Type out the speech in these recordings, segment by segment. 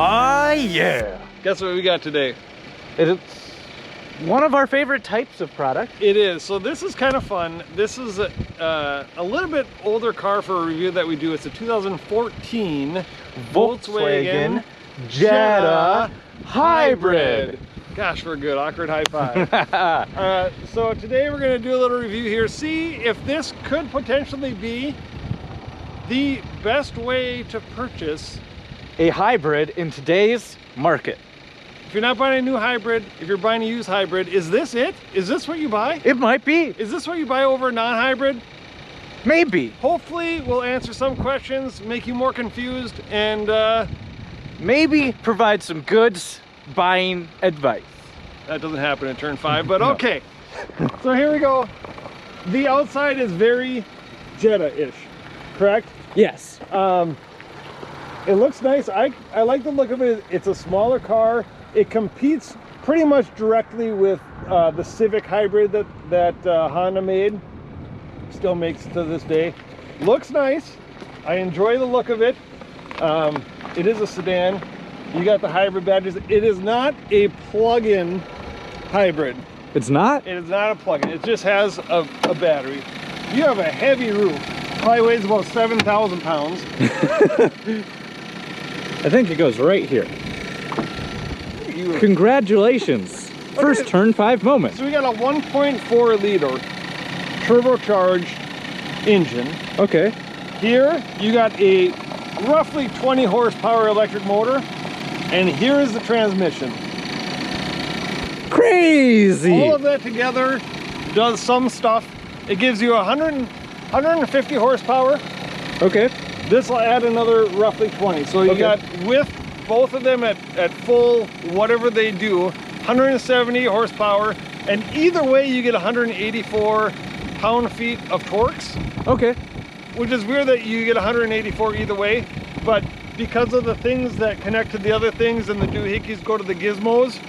Ah, yeah. Guess what we got today? It's one of our favorite types of product. It is. So this is kind of fun. This is a little bit older car for a review that we do. It's a 2014 Volkswagen Jetta Hybrid. Gosh, we're good. Awkward high five. So today we're going to do a little review here. See if this could potentially be the best way to purchase a hybrid in today's market. If you're not buying a new hybrid, if you're buying a used hybrid, is this it? Is this what you buy? It might be. Is this what you buy over a non-hybrid? Maybe. Hopefully we'll answer some questions, make you more confused, and maybe provide some good buying advice. That doesn't happen in turn 5, but okay. So here we go. The outside is very Jetta-ish, correct? Yes. It looks nice. I like the look of it. It's a smaller car. It competes pretty much directly with the Civic hybrid that Honda made. Still makes to this day. Looks nice. I enjoy the look of it. It is a sedan. You got the hybrid badges. It is not a plug-in hybrid. It's not? It is not a plug-in. It just has a battery. You have a heavy roof. Probably weighs about 7,000 pounds. I think it goes right here. Congratulations. First turn 5 moment. So we got a 1.4 liter turbocharged engine. Okay. Here you got a roughly 20 horsepower electric motor, and here is the transmission. Crazy! All of that together does some stuff. It gives you 150 horsepower. Okay. This will add another roughly 20. So you got, with both of them at full, whatever they do, 170 horsepower, and either way you get 184 pound-feet of torques. Okay. Which is weird that you get 184 either way, but because of the things that connect to the other things and the doohickeys go to the gizmos,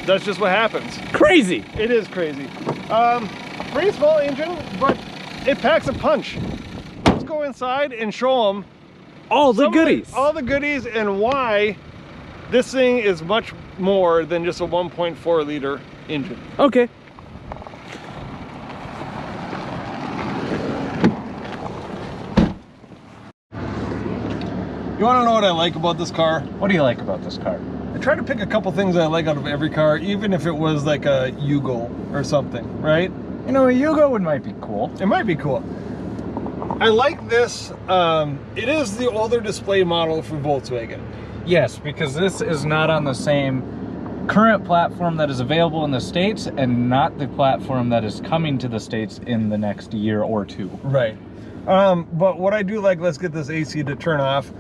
that's just what happens. Crazy! It is crazy. Pretty small engine, but it packs a punch. Let's go inside and show them all the goodies. All the goodies and why this thing is much more than just a 1.4 liter engine. Okay. You want to know what I like about this car? What do you like about this car? I try to pick a couple things I like out of every car, even if it was like a Yugo or something, right? You know, a Yugo might be cool. It might be cool. I like this. It is the older display model for Volkswagen. Yes, because this is not on the same current platform that is available in the States and not the platform that is coming to the States in the next year or two. Right. But what I do like, let's get this AC to turn off.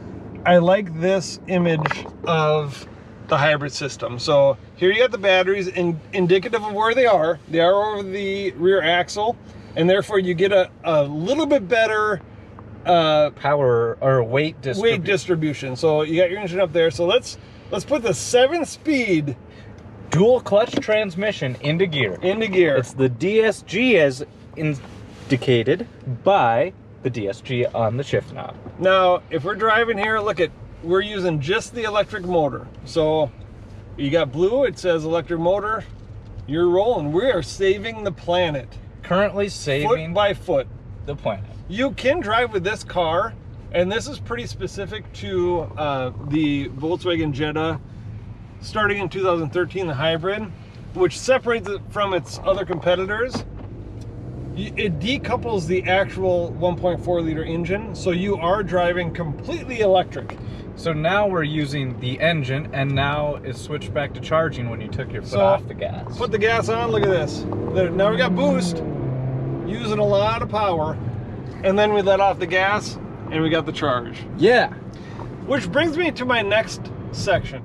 I like this image of the hybrid system. So here you got the batteries indicative of where they are. They are over the rear axle, and therefore you get a little bit better power or weight distribution. So you got your engine up there. So let's put the 7-speed dual clutch transmission into gear. It's the DSG as indicated by the DSG on the shift knob. Now, if we're driving here, we're using just the electric motor. So you got blue, it says electric motor. You're rolling. We are saving the planet. Currently saving foot by foot the planet. You can drive with this car, and this is pretty specific to the Volkswagen Jetta starting in 2013, the hybrid, which separates it from its other competitors. It decouples the actual 1.4 liter engine, so you are driving completely electric. So now we're using the engine, and now it's switched back to charging when you took your foot off the gas. Put the gas on, look at this. Now we got boost, using a lot of power, and then we let off the gas, and we got the charge. Yeah. Which brings me to my next section.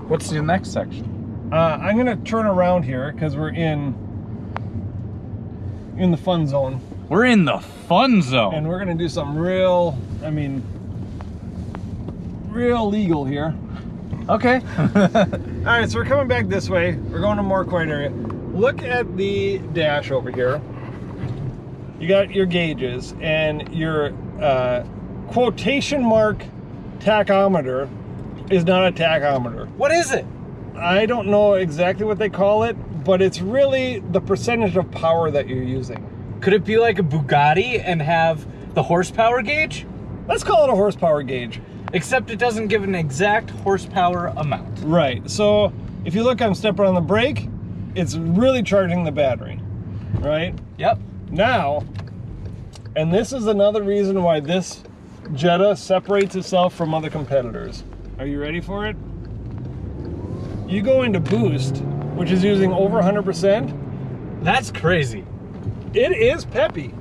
What's the next section? I'm gonna turn around here, because we're in the fun zone. We're in the fun zone. And we're gonna do something real, real legal here. Okay. All right, so we're coming back this way. We're going to more quiet area. Look at the dash over here. You got your gauges and your quotation mark tachometer is not a tachometer. What is it? I don't know exactly what they call it, but it's really the percentage of power that you're using. Could it be like a Bugatti and have the horsepower gauge? Let's call it a horsepower gauge. Except it doesn't give an exact horsepower amount. Right, so if you look, I'm stepping on the brake, it's really charging the battery, right? Yep. Now, and this is another reason why this Jetta separates itself from other competitors. Are you ready for it? You go into boost, which is using over 100%. That's crazy. It is peppy.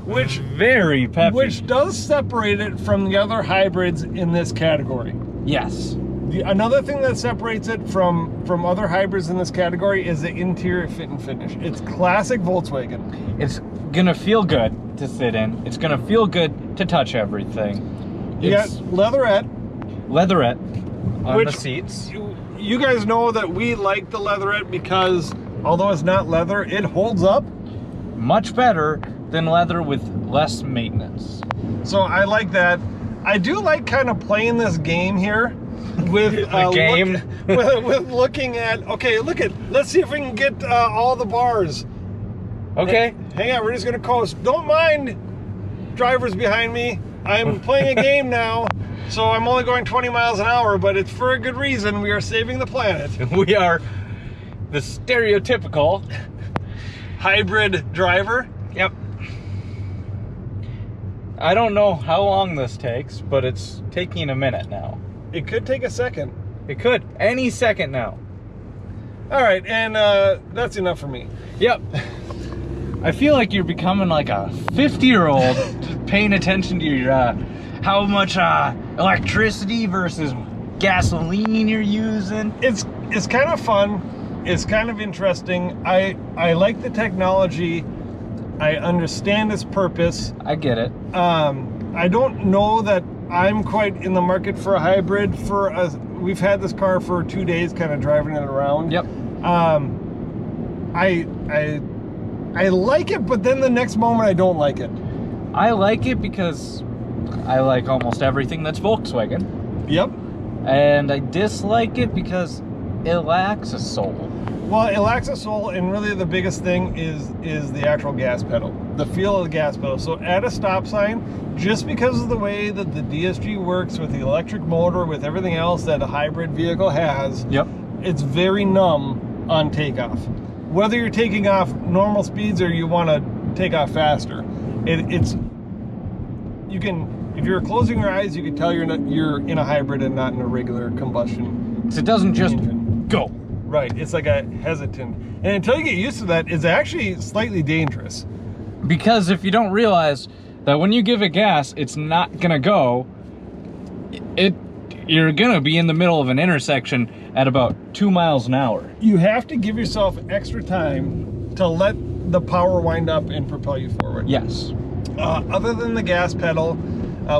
Which very peppy. Which does separate it from the other hybrids in this category. Yes. Another thing that separates it from other hybrids in this category is the interior fit and finish. It's classic Volkswagen. It's gonna feel good to sit in. It's gonna feel good to touch everything. You got leatherette. Leatherette on the seats. You guys know that we like the leatherette because although it's not leather, it holds up. Much better than leather with less maintenance. So I like that. I do like kind of playing this game here with with looking at, okay, let's see if we can get all the bars. Okay. Hang on, we're just gonna coast. Don't mind drivers behind me. I'm playing a game now, so I'm only going 20 miles an hour, but it's for a good reason. We are saving the planet. We are the stereotypical hybrid driver. Yep. I don't know how long this takes, but it's taking a minute now. It could take a second. It could. Any second now. All right, and that's enough for me. Yep. I feel like you're becoming like a 50-year-old paying attention to your how much electricity versus gasoline you're using. It's kind of fun. It's kind of interesting. I like the technology. I understand its purpose. I get it. I don't know that I'm quite in the market for a hybrid. We've had this car for 2 days, kind of driving it around. Yep. I like it, but then the next moment I don't like it. I like it because I like almost everything that's Volkswagen. Yep. And I dislike it because it lacks a soul. Well, it lacks a soul, and really the biggest thing is the actual gas pedal, the feel of the gas pedal. So at a stop sign, just because of the way that the DSG works with the electric motor, with everything else that a hybrid vehicle has, yep, it's very numb on takeoff. Whether you're taking off normal speeds or you want to take off faster, if you're closing your eyes, you can tell you're in a hybrid and not in a regular combustion. So it doesn't just engine. Go. Right, it's like a hesitant. And until you get used to that, it's actually slightly dangerous. Because if you don't realize that when you give it gas, it's not gonna go, you're gonna be in the middle of an intersection at about 2 miles an hour. You have to give yourself extra time to let the power wind up and propel you forward. Yes. Other than the gas pedal,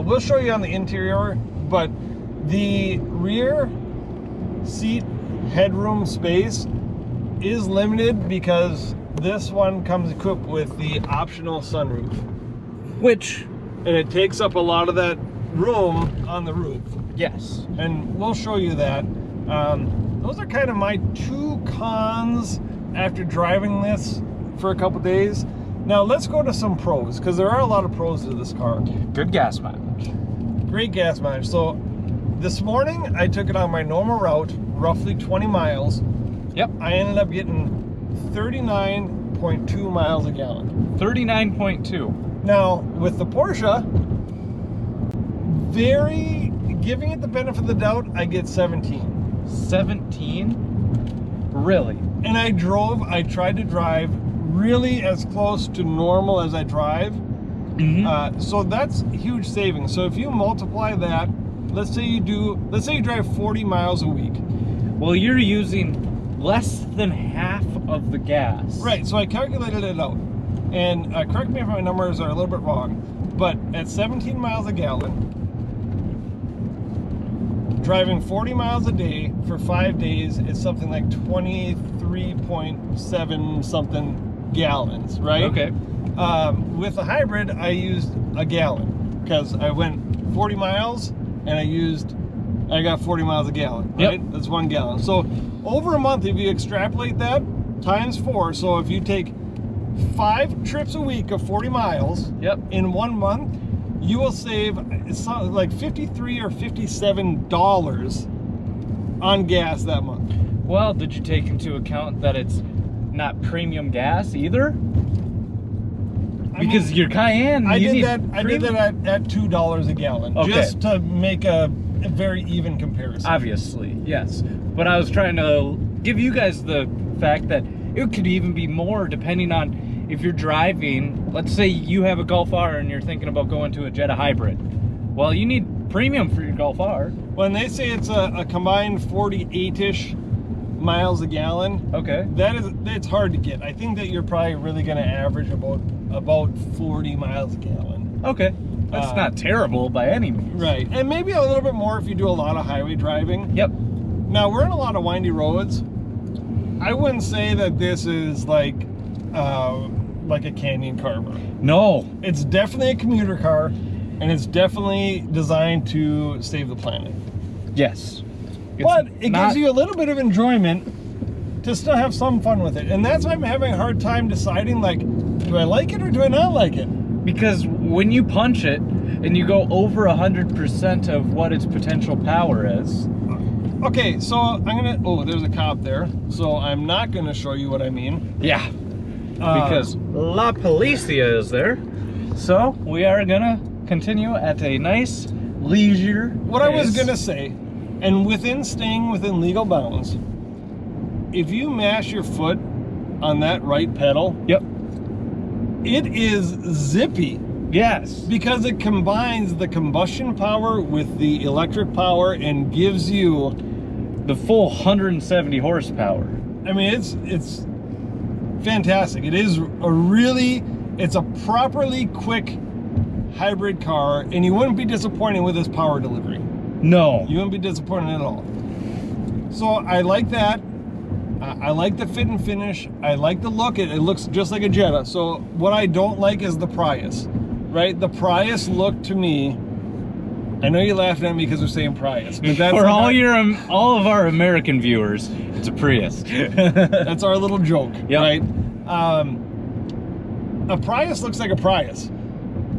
we'll show you on the interior, but the rear seat headroom space is limited because this one comes equipped with the optional sunroof, and it takes up a lot of that room on the roof. Yes. And we'll show you that. Those are kind of my two cons after driving this for a couple days. Now let's go to some pros, because there are a lot of pros to this car. Good gas mileage. Great gas mileage. So this morning I took it on my normal route, roughly 20 miles. Yep. I ended up getting 39.2 miles a gallon. 39.2. Now with the Porsche, giving it the benefit of the doubt, I get 17. 17? Really? And I tried to drive really as close to normal as I drive. Mm-hmm. So that's huge savings. So if you multiply that, let's say you drive 40 miles a week. Well, you're using less than half of the gas. Right, so I calculated it out. And correct me if my numbers are a little bit wrong, but at 17 miles a gallon, driving 40 miles a day for 5 days is something like 23.7 something gallons, right? Okay. With a hybrid, I used a gallon because I went 40 miles and I used I got 40 miles a gallon, right? Yep. That's 1 gallon. So over a month, if you extrapolate that times 4, so if you take 5 trips a week of 40 miles in 1 month, you will save like $53 or $57 on gas that month. Well, did you take into account that it's not premium gas either? Because your Cayenne, I did that at $2 a gallon, just to make a very even comparison. Obviously, yes. But I was trying to give you guys the fact that it could even be more depending on if you're driving. Let's say you have a Golf R and you're thinking about going to a Jetta hybrid. Well, you need premium for your Golf R. When they say it's a combined 48-ish miles a gallon, it's hard to get. I think that you're probably really going to average about 40 miles a gallon. Okay. That's not terrible by any means. Right. And maybe a little bit more if you do a lot of highway driving. Yep. Now, we're in a lot of windy roads. I wouldn't say that this is like a canyon carver. No. It's definitely a commuter car, and it's definitely designed to save the planet. Yes. But it gives you a little bit of enjoyment to still have some fun with it. And that's why I'm having a hard time deciding, like, do I like it or do I not like it? Because when you punch it and you go over 100% of what its potential power is. Okay, so I'm gonna, there's a cop there. So I'm not gonna show you what I mean. Yeah, because La Policia is there. So we are gonna continue at a nice leisure What pace. I was gonna say, and staying within legal bounds, if you mash your foot on that right pedal, it is zippy. Yes. Because it combines the combustion power with the electric power and gives you the full 170 horsepower. I mean, it's fantastic. It's a properly quick hybrid car, and you wouldn't be disappointed with its power delivery. No. You wouldn't be disappointed at all. So I like that. I like the fit and finish. I like the look. It looks just like a Jetta. So what I don't like is the Prius, right? The Prius look to me, I know you're laughing at me because we're saying Prius, but that's for all of our American viewers, it's a Prius. That's our little joke, right? A Prius looks like a Prius.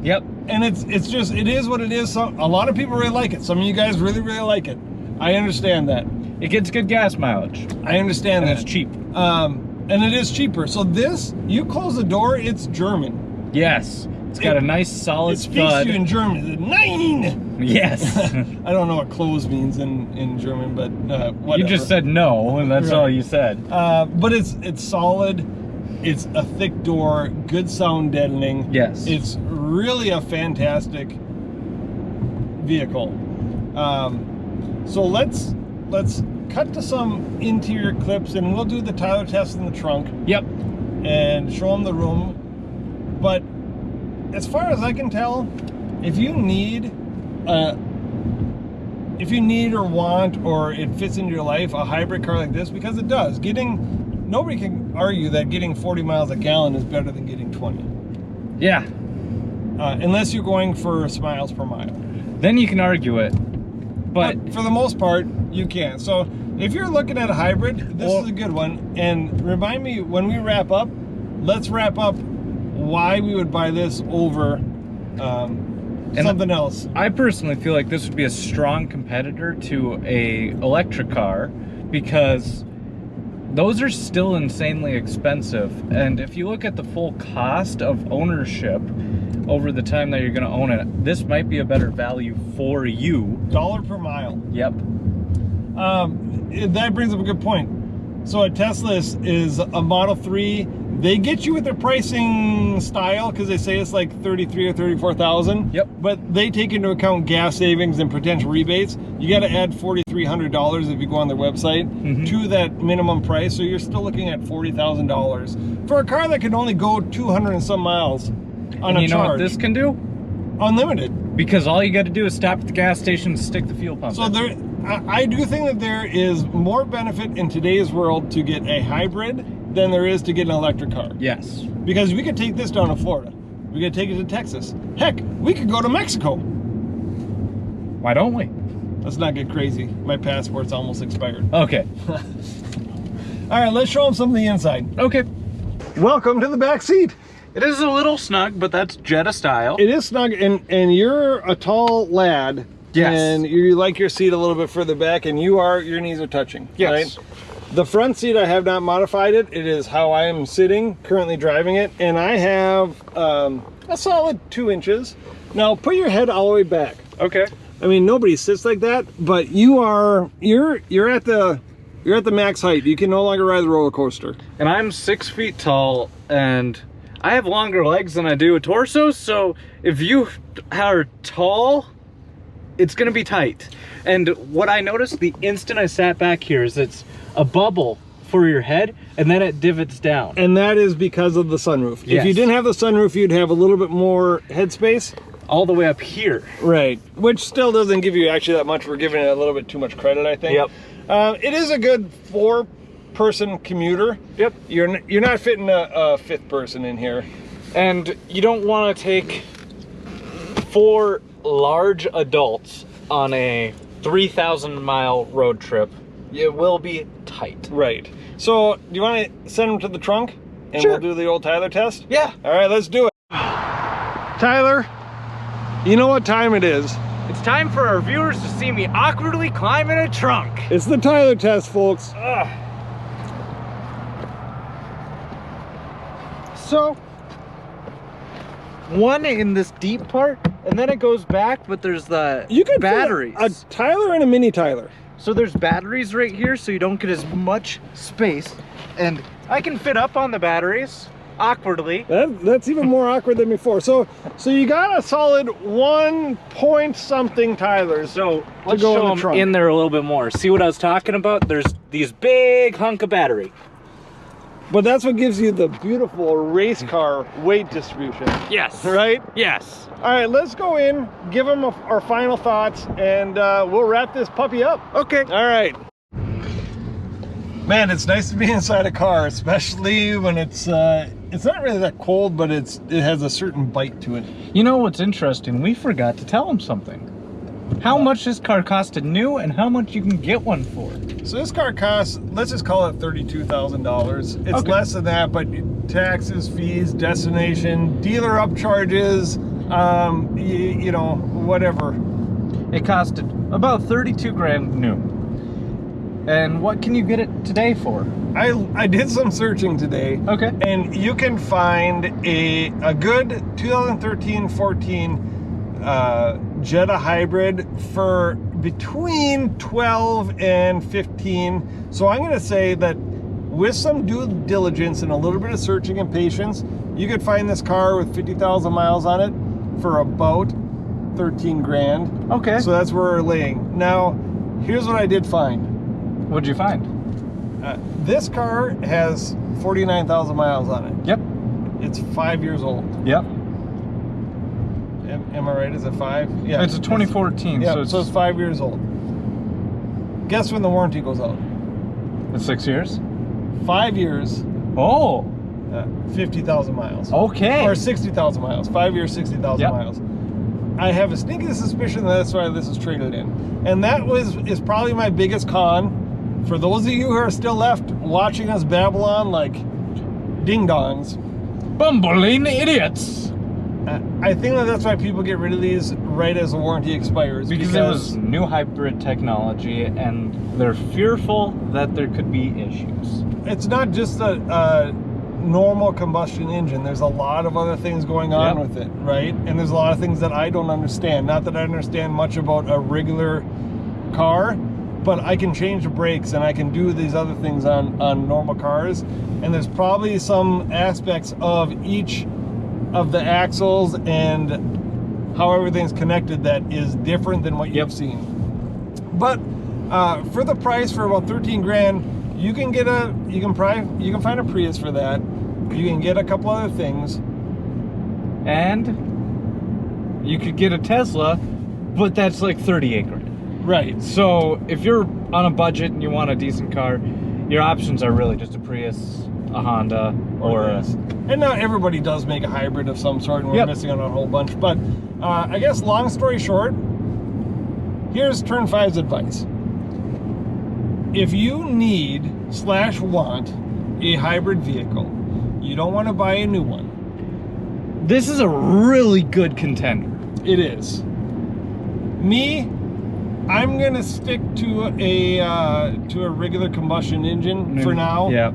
Yep. And it is what it is. So a lot of people really like it. Some of you guys really, really like it. I understand that. It gets good gas mileage. I understand that. It's cheap. And it is cheaper. So this, you close the door, it's German. Yes. It's got a nice solid It speaks thud. to you in German. Nein! Yes. I don't know what close means in German, but whatever. You just said no, and that's all you said. But it's solid. It's a thick door, good sound deadening. Yes. It's really a fantastic vehicle. So let's cut to some interior clips, and we'll do the Tyler test in the trunk. Yep. And show them the room. But as far as I can tell, if you need or want, or it fits into your life, a hybrid car like this, because it does, nobody can argue that getting 40 miles a gallon is better than getting 20. Yeah. Unless you're going for miles per mile. Then you can argue it. But for the most part, you can. So if you're looking at a hybrid, this is a good one. And remind me, when we wrap up, let's wrap up why we would buy this over something else. I personally feel like this would be a strong competitor to a electric car, because those are still insanely expensive. And if you look at the full cost of ownership over the time that you're going to own it, this might be a better value for you. $1 per mile. Yep. That brings up a good point. So a Tesla is a Model 3. They get you with their pricing style because they say it's like 33 or 34,000. Yep. But they take into account gas savings and potential rebates. You got to add $4,300 if you go on their website to that minimum price. So you're still looking at $40,000 for a car that can only go 200 and some miles on a charge. You know what this can do? Unlimited. Because all you got to do is stop at the gas station and stick the fuel pump So in. I do think that there is more benefit in today's world to get a hybrid than there is to get an electric car. Yes. Because we could take this down to Florida. We could take it to Texas. Heck, we could go to Mexico. Why don't we? let's not get crazy. My passport's almost expired. Okay. All right, let's show them some of the inside. Okay. Welcome to the back seat. It is a little snug, but that's Jetta style. It is snug, and you're a tall lad. Yes. And you like your seat a little bit further back, and your knees are touching. Yes. Right? The front seat, I have not modified it. It is how I am sitting, currently driving it, and I have a solid 2 inches. Now, put your head all the way back. Okay. I mean, nobody sits like that, but you're at the max height. You can no longer ride the roller coaster. And I'm 6 feet tall, and I have longer legs than I do a torso, so if you are tall, it's gonna be tight. And what I noticed the instant I sat back here is it's a bubble for your head, and then it divots down. And that is because of the sunroof. Yes. If you didn't have the sunroof, you'd have a little bit more headspace. All the way up here. Right, which still doesn't give you actually that much. We're giving it a little bit too much credit, I think. Yep. It is a good 4-person commuter. Yep. You're not fitting a 5th person in here. And you don't want to take 4 large adults on a 3,000-mile road trip. It will be tight. Right. So, do you want to send them to the trunk? And Sure. we'll do the old Tyler test? Yeah. All right, let's do it. Tyler, you know what time it is. It's time for our viewers to see me awkwardly climb in a trunk. It's the Tyler test, folks. So, one in this deep part, and then it goes back, but there's the You could batteries. put a Tyler and a mini Tyler. So there's batteries right here, so you don't get as much space. And I can fit up on the batteries, awkwardly. That's even more awkward than before. So you got a solid 1 point something Tylers. So to let's go show in the them trunk. in there a little bit more. See what I was talking about? There's these big hunk of battery. But that's what gives you the beautiful race car weight distribution. Yes. Right? Yes. All right, let's go in, give them our final thoughts, and we'll wrap this puppy up. Okay. All right. Man, it's nice to be inside a car, especially when it's not really that cold, but it has a certain bite to it. You know what's interesting? We forgot to tell them something. How much this car costed new and how much you can get one for. So this car costs, let's just call it $32,000. It's Okay. less than that, but taxes, fees, destination, dealer upcharges, you know, whatever. It costed about 32 grand new. And what can you get it today for? I did some searching today. Okay. And you can find a good 2013-14 Jetta hybrid for between 12 and 15. So I'm going to say that with some due diligence and a little bit of searching and patience, you could find this car with 50,000 miles on it for about 13 grand. Okay. So that's where we're laying. Now, here's what I did find. What'd you find? This car has 49,000 miles on it. Yep. It's 5 years old. Yep. Am I right? Is it 5? Yeah. It's a 2014, Yeah, so it's 5 years old. Guess when the warranty goes out? it's 6 years. 5 years, Oh, 50,000 miles. okay. Or 60,000 miles. 5 years, 60,000 Yep. miles. I have a sneaky suspicion that's why this is traded in. And that is probably my biggest con. For those of you who are still left watching us babble on like ding-dongs, Bumbling idiots. I think that's why people get rid of these right as the warranty expires. Because it was new hybrid technology and they're fearful that there could be issues. It's not just a normal combustion engine. There's a lot of other things going on Yep. with it, right? And there's a lot of things that I don't understand. Not that I understand much about a regular car, but I can change the brakes and I can do these other things on normal cars. And there's probably some aspects of each of the axles and how everything's connected that is different than what you've seen. But for the price, for about 13 grand, you can find a Prius for that. You can get a couple other things. And you could get a Tesla, but that's like 38 grand. Right. So if you're on a budget and you want a decent car, your options are really just a Prius, a Honda, or a... And now everybody does make a hybrid of some sort, and we're Yep. missing out on a whole bunch. But I guess long story short, here's Turn 5's advice. If you need / want a hybrid vehicle, you don't want to buy a new one. This is a really good contender. It is. Me, I'm gonna stick to a regular combustion engine for now. Yeah.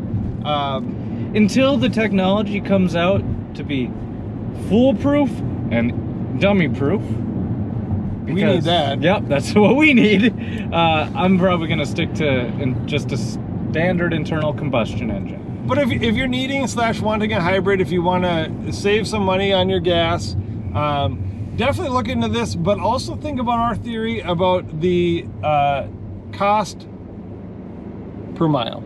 Until the technology comes out to be foolproof and dummy-proof. We need that. Yep, that's what we need. I'm probably gonna stick to just a standard internal combustion engine. But if you're needing / wanting a hybrid, if you want to save some money on your gas, definitely look into this, but also think about our theory about the cost per mile.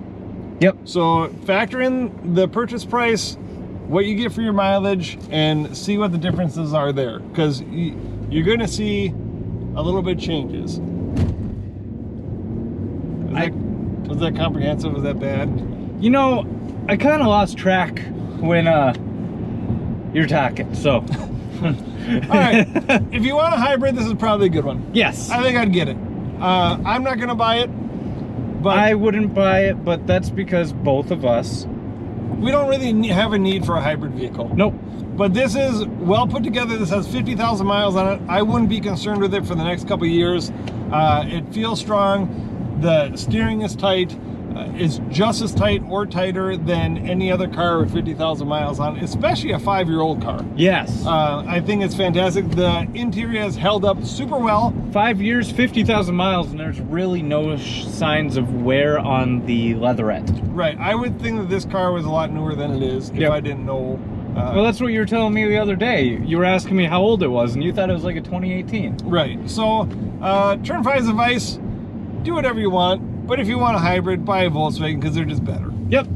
Yep. So factor in the purchase price, what you get for your mileage, and see what the differences are there, because you're going to see a little bit changes. Was that comprehensive? Was that bad? You know, I kind of lost track when you're talking, so. All right, if you want a hybrid, this is probably a good one. Yes. I think I'd get it. I'm not gonna buy it, but I wouldn't buy it, but that's because both of us. We don't really have a need for a hybrid vehicle. Nope. But this is well put together. This has 50,000 miles on it. I wouldn't be concerned with it for the next couple of years. It feels strong. The steering is tight. It's just as tight or tighter than any other car with 50,000 miles on it, especially a 5-year-old car. Yes. I think it's fantastic. The interior has held up super well. 5 years, 50,000 miles, and there's really no signs of wear on the leatherette. Right. I would think that this car was a lot newer than it is if I didn't know. Well, that's what you were telling me the other day. You were asking me how old it was, and you thought it was like a 2018. Right. So, Turn 5's advice, do whatever you want. But if you want a hybrid, buy a Volkswagen because they're just better. Yep.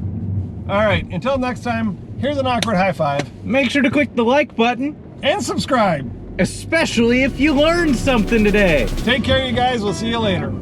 All right. Until next time, here's an awkward high five. Make sure to click the like button. And subscribe. Especially if you learned something today. Take care, you guys. We'll see you later.